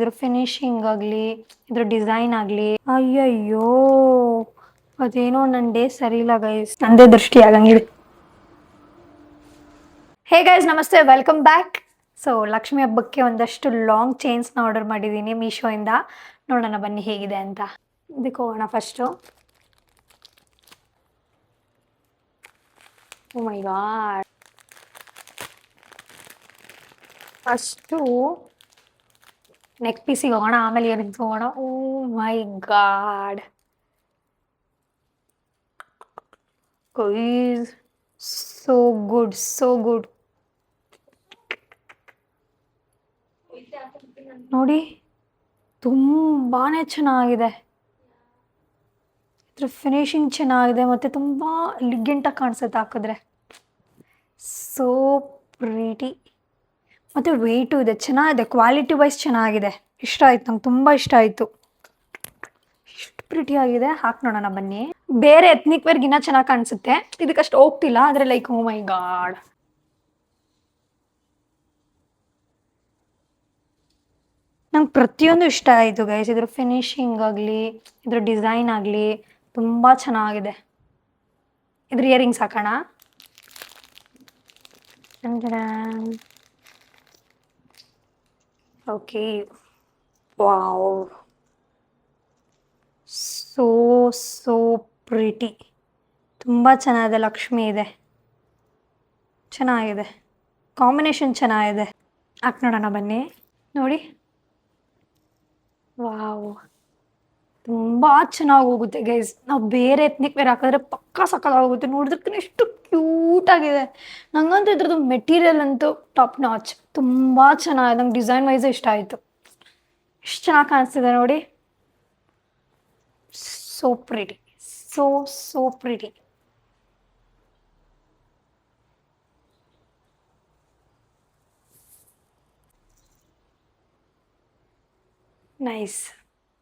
ಇದ್ರ ಫಿನಿಶಿಂಗ್ ಆಗಲಿ, ಇದ್ರ ಡಿಸೈನ್ ಆಗಲಿ, ಅಯ್ಯಯ್ಯೋ ಅದೇನೋ ನನ್ನ ಡೇ ಸರಿ ಇಲ್ಲ ಗೈಸ್, ನಂದೇ ದೃಷ್ಟಿ ಆಗಂಗಿದೆ. ಹೇ ಗೈಸ್, ನಮಸ್ತೆ, ವೆಲ್ಕಮ್ ಬ್ಯಾಕ್. ಸೊ ಲಕ್ಷ್ಮಿ ಹಬ್ಬಕ್ಕೆ ಒಂದಷ್ಟು ಲಾಂಗ್ ಚೈನ್ಸ್ನ ಆರ್ಡರ್ ಮಾಡಿದ್ದೀನಿ ಮೀಶೋಯಿಂದ. ನೋಡೋಣ ಬನ್ನಿ ಹೇಗಿದೆ ಅಂತ. ಇದಕ್ಕೆ ಹೋಗೋಣ first. Oh my God, first neck ಪೀಸಿಗೆ ಹೋಗೋಣ, ಆಮೇಲೆ ಇಯರಿಂಗ್ಸ್ ಹೋಗೋಣ. Oh my God guys, so good, so good. ನೋಡಿ, ತುಂಬಾನೇ ಚೆನ್ನಾಗಿದೆ. ಇದ್ರ ಫಿನಿಶಿಂಗ್ ಚೆನ್ನಾಗಿದೆ ಮತ್ತು ತುಂಬ ಲಿಗ್ಗೆಂಟಾಗಿ ಕಾಣಿಸುತ್ತೆ ಹಾಕಿದ್ರೆ. ಸೋ ಪ್ರೀಟಿ ಮತ್ತು ವೆಯ್ಟು ಇದೆ, ಚೆನ್ನಾಗಿದೆ, ಕ್ವಾಲಿಟಿ ವೈಸ್ ಚೆನ್ನಾಗಿದೆ. ಇಷ್ಟ ಆಯ್ತು, ನಂಗೆ ತುಂಬ ಇಷ್ಟ ಆಯಿತು. ಇಷ್ಟು ಪ್ರಿಟಿ ಆಗಿದೆ. ಹಾಕಿ ನೋಡೋಣ ಬನ್ನಿ. ಬೇರೆ ಎತ್ನಿಕ್ ವೇರ್ಗೆ ಇನ್ನೂ ಚೆನ್ನಾಗಿ ಕಾಣಿಸುತ್ತೆ, ಇದಕ್ಕಷ್ಟು ಹೋಗ್ತಿಲ್ಲ. ಆದರೆ ಲೈಕ್ ಓ ಮೈ ಗಾಡ್, ನಂಗೆ ಪ್ರತಿಯೊಂದು ಇಷ್ಟ ಆಯಿತು ಗೈಸ್. ಇದ್ರ ಫಿನಿಶಿಂಗ್ ಆಗಲಿ, ಇದ್ರ ಡಿಸೈನ್ ಆಗಲಿ ತುಂಬ ಚೆನ್ನಾಗಿದೆ. ಇದ್ರ ಇಯರಿಂಗ್ಸ್ ಹಾಕೋಣ. Okay, wow, so so pretty. ತುಂಬ ಚೆನ್ನಾಗಿದೆ, ಲಕ್ಷ್ಮಿ ಇದೆ, ಚೆನ್ನಾಗಿದೆ, ಕಾಂಬಿನೇಷನ್ ಚೆನ್ನಾಗಿದೆ. ಹಾಕಿ ನೋಡೋಣ ಬನ್ನಿ. ನೋಡಿ, ವಾವ್, ತುಂಬ ಚೆನ್ನಾಗಿ ಹೋಗುತ್ತೆ ಗೈಸ್. ನಾವು ಬೇರೆ ಎತ್ನಿಕ್ ವೇರ್ ಹಾಕಿದ್ರೆ ಪಕ್ಕಾ ಸಕ್ಕತ್ತಾಗೋಗುತ್ತೆ. ನೋಡಿದ್ರೆ ಎಷ್ಟು ಕ್ಯೂಟಾಗಿದೆ. ನಂಗಂತೂ ಇದ್ರದ್ದು ಮೆಟೀರಿಯಲ್ ಅಂತೂ ಟಾಪ್ ನಾಚ್, ತುಂಬ ಚೆನ್ನಾಗಿದೆ. ನಂಗೆ ಡಿಸೈನ್ ವೈಸ್ ಇಷ್ಟ ಆಯಿತು. ಎಷ್ಟು ಚೆನ್ನಾಗಿ ಕಾಣಿಸ್ತಿದೆ ನೋಡಿ. So pretty, so so pretty. Nice.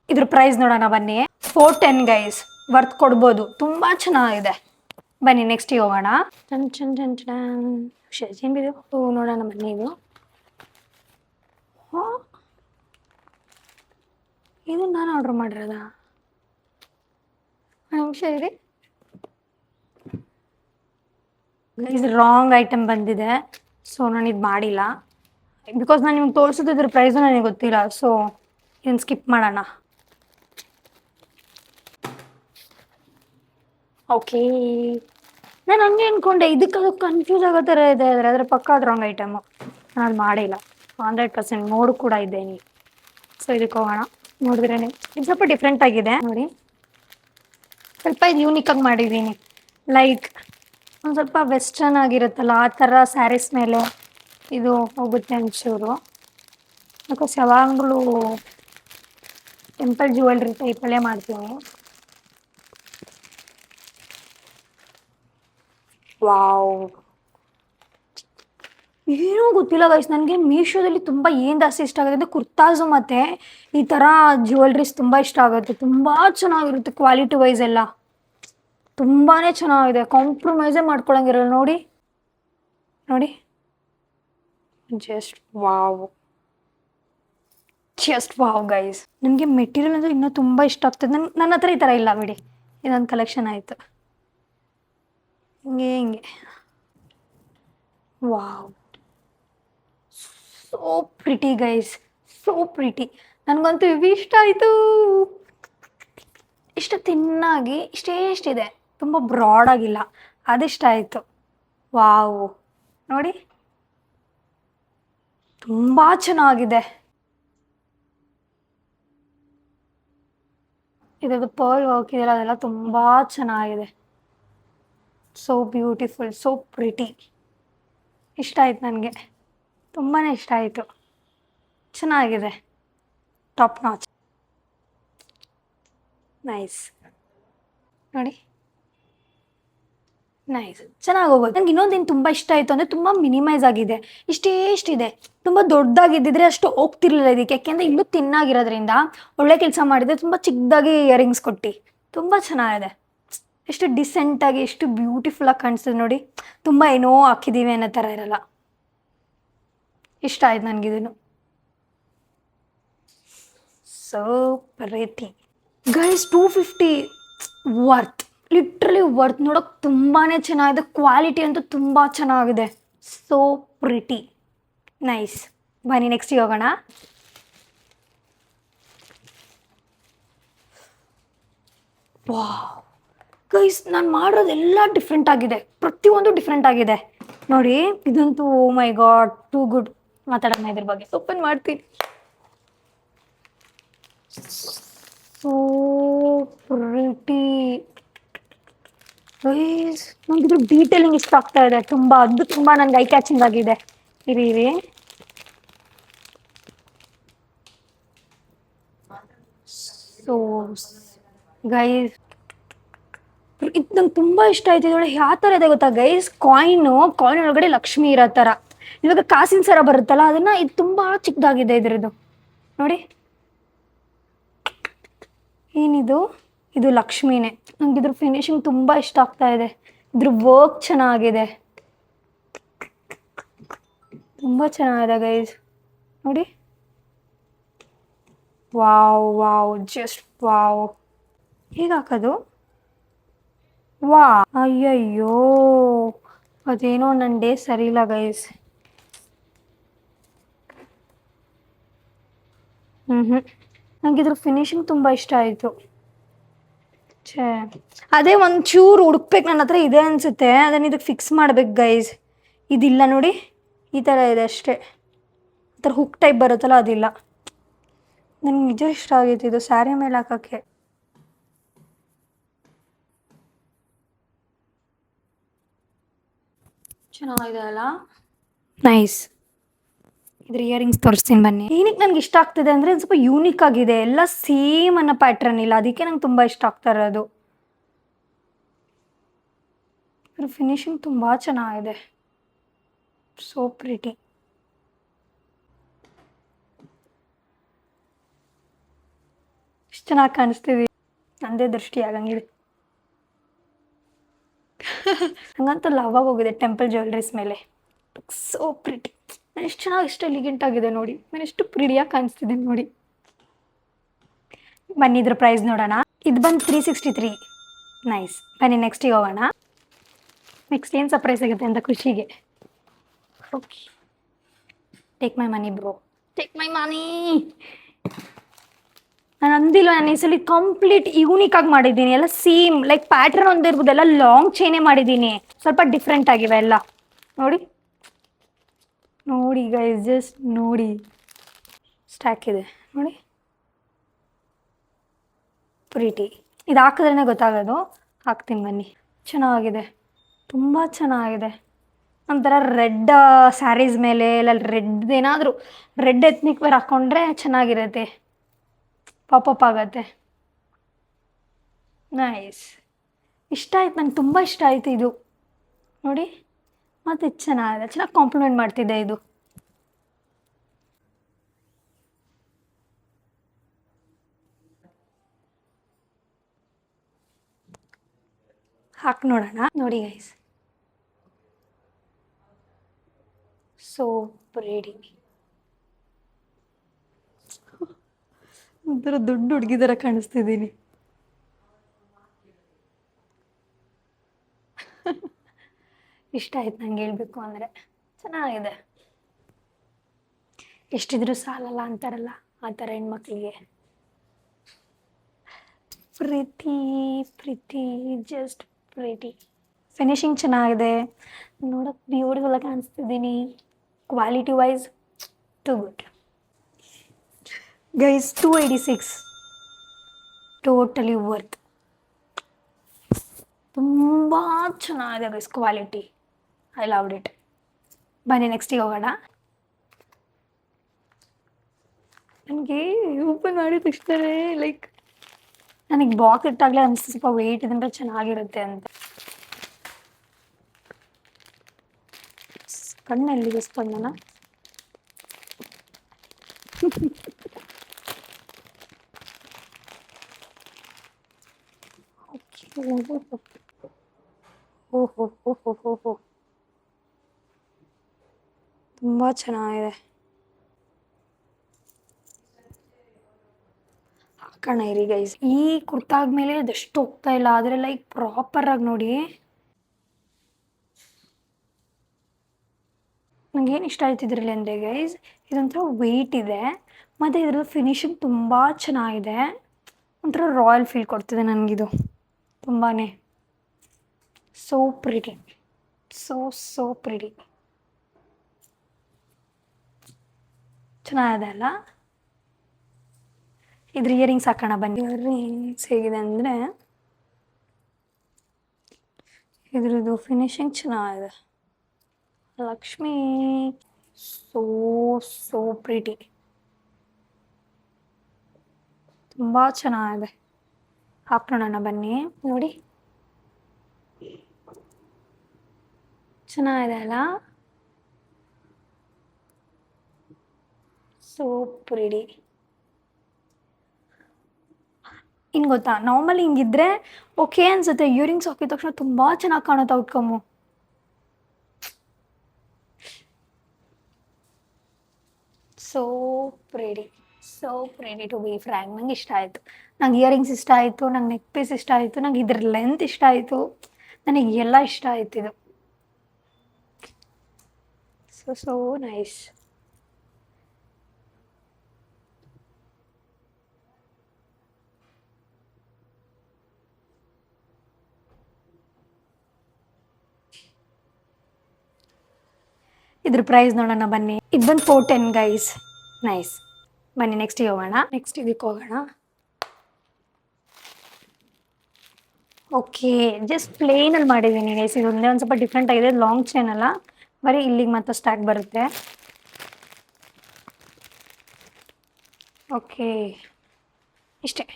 ಇದ್ರ ಪ್ರೈಸ್ ನೋಡೋಣ ಬನ್ನಿ. 410 ಗೈಸ್, ವರ್ತ್ ಕೊಡ್ಬೋದು, ತುಂಬ ಚೆನ್ನಾಗಿದೆ. ಬನ್ನಿ ನೆಕ್ಸ್ಟಿಗೆ ಹೋಗೋಣ. ಏನಿದು ನೋಡೋಣ ಬನ್ನಿ. ಇದು ನಾನು ಆರ್ಡರ್ ಮಾಡಿರೋದ? ನಿಮಿಷ ಇರಿ, ಇದು ರಾಂಗ್ ಐಟಮ್ ಬಂದಿದೆ. ಸೊ ನಾನು ಇದು ಮಾಡಿಲ್ಲ, ಬಿಕಾಸ್ ನಾನು ನಿಮ್ಗೆ ತೋರಿಸೋದಿದ್ರ ಪ್ರೈಸು ನನಗೆ ಗೊತ್ತಿಲ್ಲ. ಸೊ ಇದನ್ನು ಸ್ಕಿಪ್ ಮಾಡೋಣ. ಓಕೆ, ನಾನು ಹಂಗೆ ಅಂದ್ಕೊಂಡೆ ಇದಕ್ಕೆ ಕನ್ಫ್ಯೂಸ್ ಆಗೋ ಥರ ಇದೆ. ಅದರ ಪಕ್ಕ ಅದು ರಾಂಗ್ ಐಟಮು, ನಾನು ಮಾಡಿಲ್ಲ. 100% ನೋಡು ಕೂಡ ಇದ್ದೇನೆ. ಸೊ ಇದಕ್ಕೆ ಹೋಗೋಣ. ನೋಡಿದ್ರೆ ಇದು ಸ್ವಲ್ಪ ಡಿಫ್ರೆಂಟ್ ಆಗಿದೆ ನೋಡಿ, ಸ್ವಲ್ಪ ಇದು ಯೂನಿಕಾಗಿ ಮಾಡಿದ್ದೀನಿ. ಲೈಕ್ ಒಂದು ಸ್ವಲ್ಪ ವೆಸ್ಟರ್ನ್ ಆಗಿರುತ್ತಲ್ಲ, ಆ ಥರ ಸ್ಯಾರೀಸ್ ಮೇಲೆ ಇದು ಹೋಗುತ್ತೆ ಒಂಚೂರು. ಬಿಕಾಸ್ ಯಾವಾಗಲೂ ಟೆಂಪಲ್ ಜ್ಯುವೆಲ್ರಿ ಟೈಪಲ್ಲೇ ಮಾಡ್ತೀನಿ. ವಾವ್, ಏನೂ ಗೊತ್ತಿಲ್ಲ ಗೈಸ್, ನನಗೆ ಮೀಶೋದಲ್ಲಿ ತುಂಬ ಏನು ಜಾಸ್ತಿ ಇಷ್ಟ ಆಗುತ್ತೆ ಅಂದರೆ ಕುರ್ತಾಸು ಮತ್ತು ಈ ಥರ ಜ್ಯುವೆಲ್ರೀಸ್ ತುಂಬ ಇಷ್ಟ ಆಗುತ್ತೆ. ತುಂಬ ಚೆನ್ನಾಗಿರುತ್ತೆ, ಕ್ವಾಲಿಟಿ ವೈಸ್ ಎಲ್ಲ ತುಂಬಾ ಚೆನ್ನಾಗಿದೆ. ಕಾಂಪ್ರಮೈಸೇ ಮಾಡ್ಕೊಳಂಗಿರಲ್ಲ. ನೋಡಿ ನೋಡಿ, just wow, just wow guys. ನನಗೆ ಮೆಟೀರಿಯಲ್ ಅಂದರೆ ಇನ್ನೂ ತುಂಬ ಇಷ್ಟ ಆಗ್ತದೆ. ನನ್ನ ಹತ್ರ ಈ ಥರ ಇಲ್ಲ ಬಿಡಿ, ಇದೊಂದು ಕಲೆಕ್ಷನ್ ಆಯಿತು. ಹಿಂಗೆ ಹಿಂಗೆ, wow, so pretty guys, so pretty. ನನಗಂತೂ ಇವು ಇಷ್ಟ ಆಯಿತು. ಇಷ್ಟು ತಿನ್ನಾಗಿ ಇಷ್ಟೇ ತುಂಬ ಬ್ರಾಡ್ ಆಗಿಲ್ಲ, ಅದಿಷ್ಟ ಆಯಿತು. ವಾವ್, ನೋಡಿ ತುಂಬ ಚೆನ್ನಾಗಿದೆ. ಇದ್ರದ್ದು ಪರ್ಲ್ ವರ್ಕ್ ಇದೆಯಲ್ಲ, ಅದೆಲ್ಲ ತುಂಬ ಚೆನ್ನಾಗಿದೆ. So beautiful, so pretty. ಇಷ್ಟ ಆಯ್ತು ನನಗೆ, ತುಂಬಾ ಇಷ್ಟ ಆಯಿತು. ಚೆನ್ನಾಗಿದೆ, ಟಾಪ್ ನಾಚ್, ನೈಸ್. ನೋಡಿ, ನೈಸ್, ಚೆನ್ನಾಗಿ ಹೋಗೋದು. ನಂಗೆ ಇನ್ನೊಂದೇನು ತುಂಬ ಇಷ್ಟ ಆಯಿತು ಅಂದರೆ ತುಂಬ ಮಿನಿಮೈಸ್ ಆಗಿದೆ. ಇಷ್ಟೇ ತುಂಬ ದೊಡ್ಡದಾಗಿದ್ದಿದ್ರೆ ಅಷ್ಟು ಹೋಗ್ತಿರ್ಲಿಲ್ಲ ಇದಕ್ಕೆ. ಯಾಕೆಂದರೆ ಇನ್ನೂ ತಿನ್ನಾಗಿರೋದ್ರಿಂದ ಒಳ್ಳೆ ಕೆಲಸ ಮಾಡಿದೆ. ತುಂಬ ಚಿಕ್ಕದಾಗಿ ಇಯರಿಂಗ್ಸ್ ಕೊಟ್ಟು ತುಂಬ ಚೆನ್ನಾಗಿದೆ. ಎಷ್ಟು ಡಿಸೆಂಟಾಗಿ, ಎಷ್ಟು ಬ್ಯೂಟಿಫುಲ್ಲಾಗಿ ಕಾಣಿಸ್ತದೆ ನೋಡಿ. ತುಂಬ ಏನೋ ಹಾಕಿದ್ದೀವಿ ಅನ್ನೋ ಥರ ಇರಲ್ಲ. ಇಷ್ಟ ಆಯ್ತು ನನಗಿದನ್ನು. ಸೊ ಪ್ರೀತಿ ಗೈಸ್ 250 ವರ್ತ್, ಲಿಟ್ರಲಿ ವರ್ತ್. ನೋಡೋಕೆ ತುಂಬಾ ಚೆನ್ನಾಗಿದೆ, ಕ್ವಾಲಿಟಿ ಅಂತೂ ತುಂಬ ಚೆನ್ನಾಗಿದೆ. So pretty, nice. ಬನ್ನಿ ನೆಕ್ಸ್ಟಿಗೆ ಹೋಗೋಣ. ವಾವ್ ಗೈಸ್, ನಾನು ಮಾಡೋದೆಲ್ಲ ಡಿಫ್ರೆಂಟ್ ಆಗಿದೆ, ಪ್ರತಿಯೊಂದು ಡಿಫ್ರೆಂಟ್ ಆಗಿದೆ ನೋಡಿ. ಇದಂತೂ ಓ ಮೈ ಗಾಡ್, ಟೂ ಗುಡ್. ಮಾತಾಡೋಣ ಇದ್ರ ಬಗ್ಗೆ. ಓಪನ್ ಮಾಡ್ತೀನಿ. ಸೋ ಪ್ರಿಟಿ ಗೈಸ್, ನಂಗೆ ಇದ್ರ ಡೀಟೇಲಿಂಗ್ ಇಷ್ಟ ಆಗ್ತಾ ಇದೆ ತುಂಬ. ಅದು ತುಂಬ ನನಗೆ ಐ ಕ್ಯಾಚಿಂಗ್ ಆಗಿದೆ. ಇರಿ ಸೊ ಗೈಸ್, ಇದು ನಂಗೆ ತುಂಬ ಇಷ್ಟ ಆಯ್ತು. ಇದೊಳಗೆ ಯಾವ ಥರ ಇದೆ ಗೊತ್ತಾ ಗೈಸ್, ಕಾಯಿನ್ ಒಳಗಡೆ ಲಕ್ಷ್ಮಿ ಇರೋ ಥರ. ಇವಾಗ ಕಾಸಿನ ಸರ ಬರುತ್ತಲ್ಲ, ಅದನ್ನ ಇದು ತುಂಬ ಚಿಕ್ಕದಾಗಿದೆ ಇದ್ರದ್ದು ನೋಡಿ. ಏನಿದು, ಇದು ಲಕ್ಷ್ಮಿನೇ. ನಂಗೆ ಇದ್ರ ಫಿನಿಶಿಂಗ್ ತುಂಬ ಇಷ್ಟ ಆಗ್ತಾ ಇದೆ. ಇದ್ರ ವರ್ಕ್ ಚೆನ್ನಾಗಿದೆ, ತುಂಬ ಚೆನ್ನಾಗಿದೆ ಗೈಸ್ ನೋಡಿ. Wow wow, just wow. ಹೇಗೆ ಹಾಕೋದು? ವಾ, ಅಯ್ಯಯ್ಯೋ, ಅದೇನೋ ನನ್ನ ಡೇ ಸರಿ ಇಲ್ಲ ಗೈಸ್. ನಂಗೆ ಫಿನಿಶಿಂಗ್ ತುಂಬ ಇಷ್ಟ ಆಯಿತು. ಛೇ, ಅದೇ ಒಂಚೂರು ಹುಡುಕ್ಬೇಕು, ನನ್ನ ಹತ್ರ ಇದೆ ಅನಿಸುತ್ತೆ. ಅದನ್ನು ಇದಕ್ಕೆ ಫಿಕ್ಸ್ ಮಾಡ್ಬೇಕು ಗೈಸ್. ಇದಿಲ್ಲ ನೋಡಿ, ಈ ಥರ ಇದೆ ಅಷ್ಟೇ. ಆ ಥರ ಹುಕ್ ಟೈಪ್ ಬರುತ್ತಲ್ಲ, ಅದಿಲ್ಲ. ನನಗೆ ನಿಜ ಇಷ್ಟ ಆಗಿತ್ತು ಇದು ಸ್ಯಾರಿ ಮೇಲೆ ಹಾಕೋಕ್ಕೆ. ಚೆನ್ನಾಗಿದೆ ಅಲ್ಲ, ನೈಸ್. ಇದ್ರ ಇಯರಿಂಗ್ಸ್ ತೋರಿಸ್ತೀನಿ ಬನ್ನಿ. ಏನಕ್ಕೆ ನನಗೆ ಇಷ್ಟ ಆಗ್ತಿದೆ ಅಂದರೆ ಸ್ವಲ್ಪ ಯೂನಿಕ್ ಆಗಿದೆ, ಎಲ್ಲ ಸೇಮ್ ಅನ್ನೋ ಪ್ಯಾಟ್ರನ್ ಇಲ್ಲ, ಅದಕ್ಕೆ ನಂಗೆ ತುಂಬ ಇಷ್ಟ ಆಗ್ತಾ ಇರೋದು. ಇದ್ರ ಫಿನಿಶಿಂಗ್ ತುಂಬ ಚೆನ್ನಾಗಿದೆ, ಸೋ ಪ್ರಿಟಿ. ಎಷ್ಟು ಚೆನ್ನಾಗಿ ಕಾಣಿಸ್ತೀವಿ, ನಂದೇ ದೃಷ್ಟಿ ಆಗಂಗಿದೆ. ಹಂಗಂತೂ ಲವ್ ಹೋಗಿದೆ ಟೆಂಪಲ್ ಜ್ಯುವೆಲ್ರೀಸ್ ಮೇಲೆ. So pretty. ನಾನು ಎಷ್ಟು ಚೆನ್ನಾಗಿ, ಎಷ್ಟು ಎಲಿಗೆಂಟ್ ಆಗಿದೆ ನೋಡಿ. ನಾನು ಎಷ್ಟು ಪ್ರಿಟಿಯಾಗಿ ಕಾಣಿಸ್ತಿದೆ ನೋಡಿ. ಬನ್ನಿ ಇದ್ರ ಪ್ರೈಸ್ ನೋಡೋಣ. ಇದು ಬಂದು 363. ನೈಸ್. ಬನ್ನಿ ನೆಕ್ಸ್ಟಿಗೆ ಹೋಗೋಣ. ನೆಕ್ಸ್ಟ್ ಏನು ಸರ್ಪ್ರೈಸ್ ಆಗುತ್ತೆ ಅಂತ ಖುಷಿಗೆ. Okay, take my money bro, take my money. ನಾನು ಅಂದಿಲ್ಲ, ನಾನು ಈ ಸಲ ಕಂಪ್ಲೀಟ್ ಯೂನಿಕ್ ಆಗಿ ಮಾಡಿದ್ದೀನಿ. ಎಲ್ಲ ಸೇಮ್ ಲೈಕ್ ಪ್ಯಾಟ್ರನ್ ಒಂದಿರ್ಬೋದು, ಎಲ್ಲ ಲಾಂಗ್ ಚೈನೇ ಮಾಡಿದ್ದೀನಿ. ಸ್ವಲ್ಪ ಡಿಫ್ರೆಂಟ್ ಆಗಿವೆ ಎಲ್ಲ ನೋಡಿ. ನೋಡಿ ಗೈಸ್, ಜಸ್ಟ್ ನೋಡಿ, ಸ್ಟ್ಯಾಕ್ ಇದೆ ನೋಡಿ, ಪ್ರಿಟಿ. ಇದು ಹಾಕಿದ್ರೇ ಗೊತ್ತಾಗೋದು. ಹಾಕ್ತೀನಿ ಬನ್ನಿ. ಚೆನ್ನಾಗಿದೆ, ತುಂಬ ಚೆನ್ನಾಗಿದೆ. ಒಂಥರ ರೆಡ್ ಸ್ಯಾರೀಸ್ ಮೇಲೆ ಇಲ್ಲ ರೆಡ್ ಏನಾದರೂ ರೆಡ್ ಎತ್ನಿಕ್ ವೇರ್ ಹಾಕ್ಕೊಂಡ್ರೆ ಚೆನ್ನಾಗಿರುತ್ತೆ, ಪಾಪಪ್ ಆಗುತ್ತೆ. ನೈಸ್, ಇಷ್ಟ ಆಯ್ತು, ನಂಗೆ ತುಂಬ ಇಷ್ಟ ಆಯಿತು ಇದು ನೋಡಿ. ಮತ್ತು ಇದು ಚೆನ್ನಾಗಿದೆ, ಚೆನ್ನಾಗಿ ಕಾಂಪ್ಲಿಮೆಂಟ್ ಮಾಡ್ತಿದ್ದೆ ಇದು. ಹಾಕಿ ನೋಡೋಣ. ನೋಡಿ ಗೈಸ್, ಸೋ ಪ್ರಿಟಿ. ಒಂಥರ ದೊಡ್ಡ ಹುಡುಗಿ ಥರ ಕಾಣಿಸ್ತಿದ್ದೀನಿ. ಇಷ್ಟ ಆಯ್ತು ನಂಗೆ, ಹೇಳ್ಬೇಕು ಅಂದರೆ ಚೆನ್ನಾಗಿದೆ. ಎಷ್ಟಿದ್ರೂ ಸಾಲಲ್ಲ ಅಂತಾರಲ್ಲ, ಆ ಥರ ಹೆಣ್ಮಕ್ಳಿಗೆ pretty pretty, just pretty. Finishing ಚೆನ್ನಾಗಿದೆ, ನೋಡೋಕೆ ಬ್ಯೂಟಿಫುಲ್ ಆಗಿ ಕಾಣಿಸ್ತಿದ್ದೀನಿ. Quality wise too good guys. 286, totally worth. ತುಂಬ ಚೆನ್ನಾಗಿದೆ guys quality, I loved it. ಬನ್ನಿ ನೆಕ್ಸ್ಟಿಗೆ ಹೋಗೋಣ. ನನಗೆ ಓಪನ್ ಮಾಡಿದ ತಕ್ಷಣ ಲೈಕ್ ನನಗೆ ಬಾಕ್ಸ್ ಇಟ್ಟಾಗಲೇ ಅನಿಸ್ತು ಸ್ವಲ್ಪ ವೆಯ್ಟ್ ಇದ್ರೆ ಚೆನ್ನಾಗಿರುತ್ತೆ ಅಂತ. ಕಣ್ಣಲ್ಲಿ ಬಿಸ್ಕೊಂಡನ. ಓಹೋ ಓಹೋ ಓಹೋ, ತುಂಬ ಚೆನ್ನಾಗಿದೆ. ಕಣ ಇರಿ ಗೈಸ್, ಈ ಕುರ್ತಾದ ಮೇಲೆ ಅದಷ್ಟು ಹೋಗ್ತಾ ಇಲ್ಲ, ಆದರೆ ಲೈಕ್ ಪ್ರಾಪರಾಗಿ ನೋಡಿ. ನಂಗೆ ಏನು ಇಷ್ಟ ಆಯ್ತಿದ್ರಲ್ಲಿ ಅಂದರೆ ಗೈಸ್, ಇದೊಂಥರ ವೆಯ್ಟ್ ಇದೆ ಮತ್ತು ಇದ್ರ ಫಿನಿಶಿಂಗ್ ತುಂಬ ಚೆನ್ನಾಗಿದೆ. ಒಂಥರ ರಾಯಲ್ ಫೀಲ್ ಕೊಡ್ತಿದೆ ನನಗಿದು ತುಂಬಾ. So pretty, so pretty. ಚೆನ್ನಾಗಿದೆ ಅಲ್ಲ? ಇದ್ರ ಇಯರಿಂಗ್ಸ್ ಹಾಕೋಣ ಬನ್ನಿ. ಇಯರಿಂಗ್ಸ್ ಹೇಗಿದೆ ಅಂದರೆ, ಇದ್ರದ್ದು ಫಿನಿಶಿಂಗ್ ಚೆನ್ನಾಗಿದೆ. ಲಕ್ಷ್ಮಿ ಸೋ ಪ್ರಿಟಿ, ತುಂಬ ಚೆನ್ನಾಗಿದೆ. ಹಾಕೋಣ ಬನ್ನಿ. ನೋಡಿ ಚೆನ್ನಾಗಿದೆ ಅಲ್ಲ? So pretty. ಇನ್ನು ಗೊತ್ತಾ, ನಾರ್ಮಲಿ ಹಿಂಗಿದ್ರೆ ಓಕೆ ಅನ್ಸುತ್ತೆ, ಇಯರಿಂಗ್ಸ್ ಹಾಕಿದ ತಕ್ಷಣ ತುಂಬ ಚೆನ್ನಾಗಿ ಕಾಣುತ್ತೆ outcome. So pretty to be frank. ನಂಗೆ ಇಷ್ಟ ಆಯಿತು. ನಂಗೆ ಇಯರಿಂಗ್ಸ್ ಇಷ್ಟ ಆಯಿತು, ನಂಗೆ ನೆಕ್ ಪೀಸ್ ಇಷ್ಟ ಆಯಿತು, ನಂಗೆ ಇದ್ರ ಲೆಂತ್ ಇಷ್ಟ ಆಯಿತು, ನನಗೆ ಎಲ್ಲ ಇಷ್ಟ ಆಯ್ತು ಇದು. So nice. ಇದ್ರ ಪ್ರೈಸ್ ನೋಡೋಣ ಬನ್ನಿ. ಇದು ಬಂದು 410 ಗೈಸ್. ನೈಸ್. ಬನ್ನಿ ನೆಕ್ಸ್ಟಿಗೆ ಹೋಗೋಣ. ನೆಕ್ಸ್ಟ್ ಇದಕ್ಕೆ ಹೋಗೋಣ. ಓಕೆ, ಜಸ್ಟ್ ಪ್ಲೇನಲ್ಲಿ ಮಾಡಿದ್ದೀನಿ ಗೈಸ್. ಇದೊಂದೇ ಒಂದು ಸ್ವಲ್ಪ ಡಿಫ್ರೆಂಟ್ ಆಗಿದೆ. ಲಾಂಗ್ ಚೈನ್ ಅಲ್ಲ, ಬರೀ ಇಲ್ಲಿಗೆ ಮಾತ್ರ ಸ್ಟ್ಯಾಕ್ ಬರುತ್ತೆ. ಓಕೆ, ಇಷ್ಟೇ.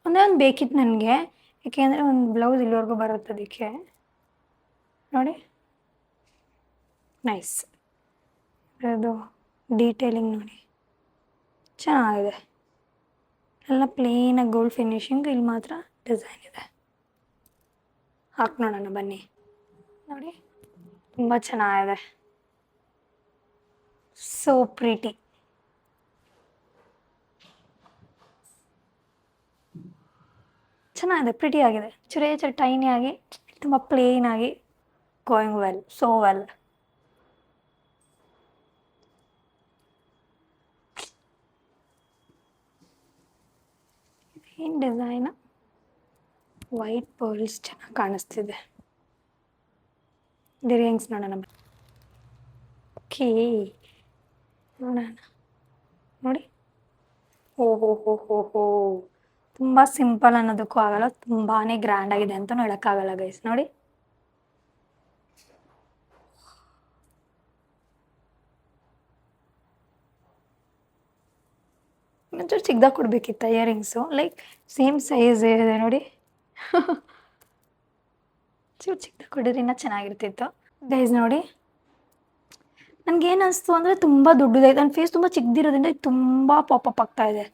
ಒಂದೇ ಒಂದು ಬೇಕಿತ್ತು ನನಗೆ, ಏಕೆಂದರೆ ಒಂದು ಬ್ಲೌಸ್ ಇಲ್ಲಿವರೆಗೂ ಬರುತ್ತೆ ಅದಕ್ಕೆ. ನೋಡಿ, ನೈಸ್. ಅದು ಡೀಟೇಲಿಂಗ್ ನೋಡಿ ಚೆನ್ನಾಗಿದೆ. ಎಲ್ಲ ಪ್ಲೇನಾಗಿ ಗೋಲ್ಡ್ ಫಿನಿಶಿಂಗ್, ಇಲ್ಲಿ ಮಾತ್ರ ಡಿಸೈನ್ ಇದೆ. ಹಾಕಿ ನೋಡೋಣ ಬನ್ನಿ. ನೋಡಿ, ತುಂಬ ಚೆನ್ನಾಗಿದೆ. So pretty. ಚೆನ್ನಾಗಿದೆ, ಪ್ರಿಟಿ ಆಗಿದೆ. ಚೂರು ಟೈನಿ ಆಗಿ, ತುಂಬ ಪ್ಲೇನ್ ಆಗಿ, ಗೋಯಿಂಗ್ ವೆಲ್, ಸೋ ವೆಲ್. ಏನು ಡಿಸೈನ್, ವೈಟ್ ಪರ್ಲ್ಸ್ ಚೆನ್ನಾಗಿ ಕಾಣಿಸ್ತಿದೆ. ಇಯರಿಂಗ್ಸ್ ನೋಡೋಣ. ಓಕೆ, ನೋಡೋಣ. ನೋಡಿ, ಓಹೋ, ತುಂಬ ಸಿಂಪಲ್ ಅನ್ನೋದಕ್ಕೂ ಆಗಲ್ಲ, ತುಂಬಾ ಗ್ರ್ಯಾಂಡ್ ಆಗಿದೆ ಅಂತಲೂ ಹೇಳೋಕ್ಕಾಗಲ್ಲ ಗೈಸ್. ನೋಡಿ, ಒಂಚೂರು ಚಿಕ್ಕದಾಗಿ ಕೊಡಬೇಕಿತ್ತ ಇಯರಿಂಗ್ಸು, ಲೈಕ್ ಸೇಮ್ ಸೈಜ್ ಇದೆ ನೋಡಿ. ಚೂರು ಚಿಕ್ಕದಾಗಿ ಕೊಡಿದ್ರೆ ಇನ್ನೂ ಚೆನ್ನಾಗಿರ್ತಿತ್ತು ಗೈಸ್. ನೋಡಿ, ನನಗೇನು ಅನಿಸ್ತು ಅಂದರೆ ತುಂಬ ದೊಡ್ಡದಾಯ್ತು, ನನ್ನ ಫೇಸ್ ತುಂಬ ಚಿಕ್ಕದಿರೋದ್ರಿಂದ ಇದು ತುಂಬ ಪಾಪಪ್ ಆಗ್ತಾಯಿದೆ.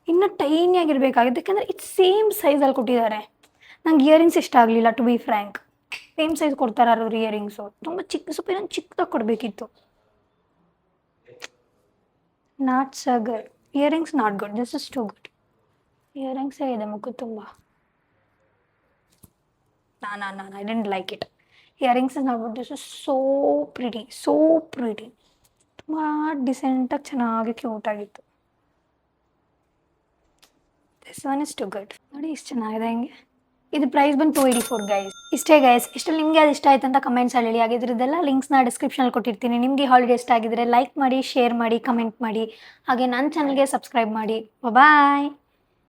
ಇನ್ನೂ ಟೈನಿ ಆಗಿರಬೇಕಾಗಿದೆ, ಯಾಕೆಂದರೆ ಇದು ಸೇಮ್ ಸೈಜಲ್ಲಿ ಕೊಟ್ಟಿದ್ದಾರೆ. ನಂಗೆ ಇಯರಿಂಗ್ಸ್ ಇಷ್ಟ ಆಗಲಿಲ್ಲ to be frank. Same size ಕೊಡ್ತಾರೆ ಅವ್ರು ಇಯರಿಂಗ್ಸು, ತುಂಬ ಸ್ವಲ್ಪ ಇನ್ನೊಂದು ಚಿಕ್ಕದಾಗಿ ಕೊಡಬೇಕಿತ್ತು. Not so good. Earrings not good, this is too good. ಇಯರಿಂಗ್ಸೇ ಇದೆ ಮುಖ ತುಂಬ. I didn't like it. Earrings is not good, this is so pretty. ತುಂಬ ಡಿಸೆಂಟಾಗಿ ಚೆನ್ನಾಗಿ ಕ್ಯೂಟಾಗಿತ್ತು. This one is too good. ನೋಡಿ, ಇಷ್ಟು ಚೆನ್ನಾಗಿದೆ ಹಿಂಗೆ. ಇದು ಪ್ರೈಸ್ ಬಂದು 284 ಗೈಸ್. ಇಷ್ಟೇ ಗೈಸ್. ಇಷ್ಟಲ್ಲಿ ನಿಮಗೆ ಅದು ಇಷ್ಟ ಆಯ್ತು ಅಂತ ಕಮೆಂಟ್ಸಲ್ಲಿ ಹೇಳಿ. ಹಾಗಿದ್ರದ್ದೆಲ್ಲ ಲಿಂಕ್ಸ್ನ ಡಿಸ್ಕ್ರಿಪ್ಷನಲ್ಲಿ ಕೊಟ್ಟಿರ್ತೀನಿ. ನಿಮಗೆ ಹಾಲಿಡೇ ಇಷ್ಟ ಆಗಿದ್ರೆ ಲೈಕ್ ಮಾಡಿ, ಶೇರ್ ಮಾಡಿ, ಕಮೆಂಟ್ ಮಾಡಿ. ಹಾಗೆ ನನ್ನ ಚಾನಲ್ಗೆ ಸಬ್ಸ್ಕ್ರೈಬ್ ಮಾಡಿ. ಬಾಯ್.